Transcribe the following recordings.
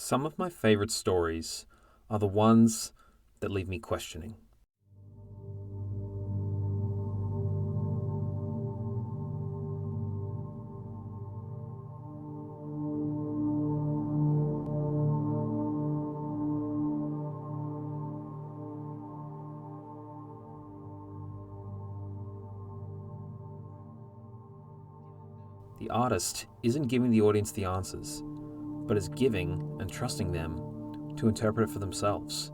Some of my favorite stories are the ones that leave me questioning. The artist isn't giving the audience the answers, but is giving and trusting them to interpret it for themselves.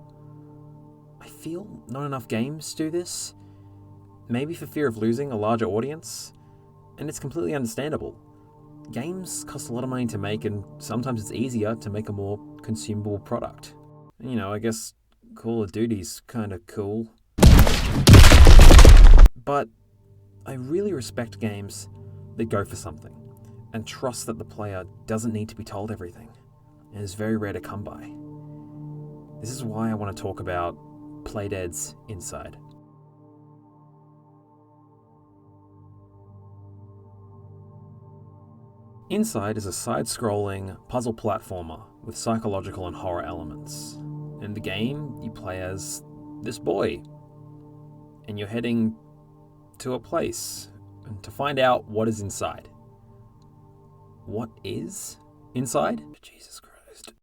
I feel not enough games do this, maybe for fear of losing a larger audience, and it's completely understandable. Games cost a lot of money to make, and sometimes it's easier to make a more consumable product. And, I guess Call of Duty's kinda cool. But I really respect games that go for something and trust that the player doesn't need to be told everything, and is very rare to come by. This is why I want to talk about Playdead's Inside. Inside is a side-scrolling puzzle platformer with psychological and horror elements. In the game, you play as this boy, and you're heading to a place to find out what is inside. What is inside? Jesus Christ.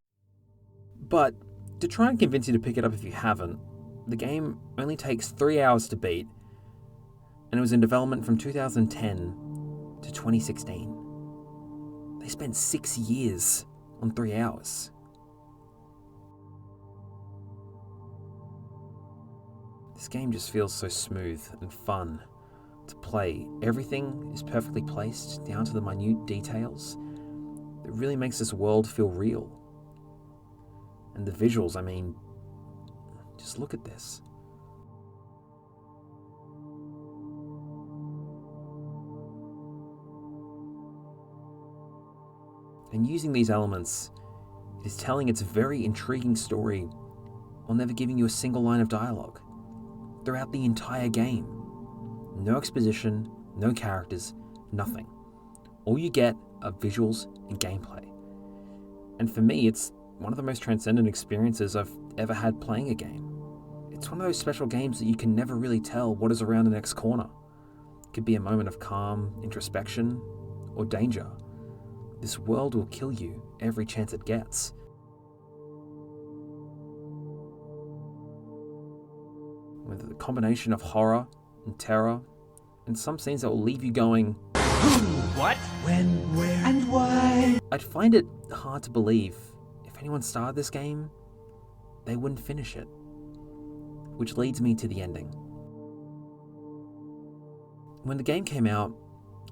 But to try and convince you to pick it up if you haven't, the game only takes 3 hours to beat, and it was in development from 2010 to 2016. They spent 6 years on 3 hours. This game just feels so smooth and fun to play. Everything is perfectly placed down to the minute details. It really makes this world feel real. And the visuals, just look at this. And using these elements, it is telling its very intriguing story while never giving you a single line of dialogue throughout the entire game. No exposition, no characters, nothing. All you get are visuals and gameplay. And for me, it's one of the most transcendent experiences I've ever had playing a game. It's one of those special games that you can never really tell what is around the next corner. It could be a moment of calm, introspection, or danger. This world will kill you every chance it gets. With a combination of horror and terror, and some scenes that will leave you going, what? When, where, and why? I'd find it hard to believe if anyone started this game, they wouldn't finish it. Which leads me to the ending. When the game came out,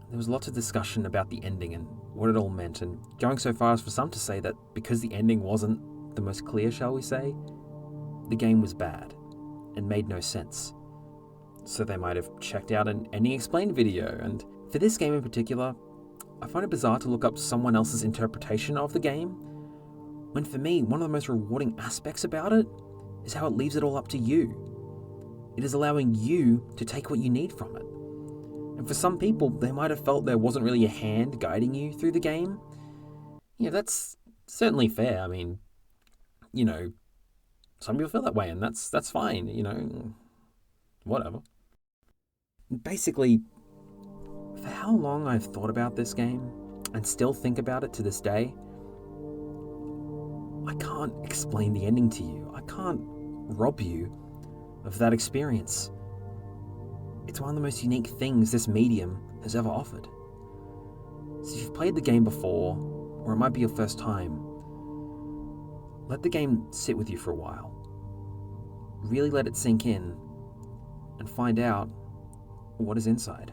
there was lots of discussion about the ending and what it all meant, and going so far as for some to say that because the ending wasn't the most clear, shall we say, the game was bad and made no sense. So they might have checked out an ending explained video, and for this game in particular, I find it bizarre to look up someone else's interpretation of the game, when for me, one of the most rewarding aspects about it is how it leaves it all up to you. It is allowing you to take what you need from it. And for some people, they might have felt there wasn't really a hand guiding you through the game. That's certainly fair. Some people feel that way, and that's fine, whatever. Basically, for how long I've thought about this game, and still think about it to this day, I can't explain the ending to you. I can't rob you of that experience. It's one of the most unique things this medium has ever offered. So if you've played the game before, or it might be your first time, let the game sit with you for a while. Really let it sink in, and find out what is inside.